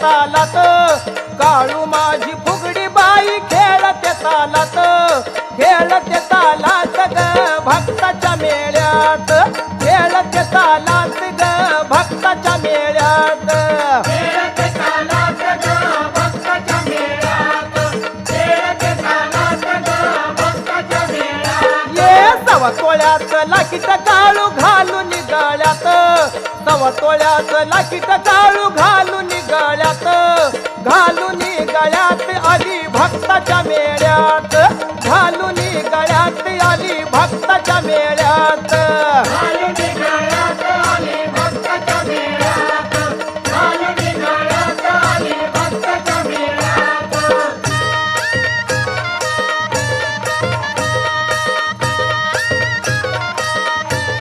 तालात काळू माझी फुगडी बाई खेळते तालात खेळते तालात ग भक्ताच्या मेळ्यात खेळते तालात ग भक्ताच्या मेळ्यात खेळते तालात ग भक्ताच्या मेळ्यात खेळते तालात ग भक्ताच्या मेळ्यात ये सवा तोळ्यात लाकीट काळू घालून गळ्यात सवा तोळ्यात लाकीट काळू घालून गळ्यात घालून गळ्यात आली भक्ताच्या मेळ्यात घालून गळ्यात आली भक्ताच्या मेळ्यात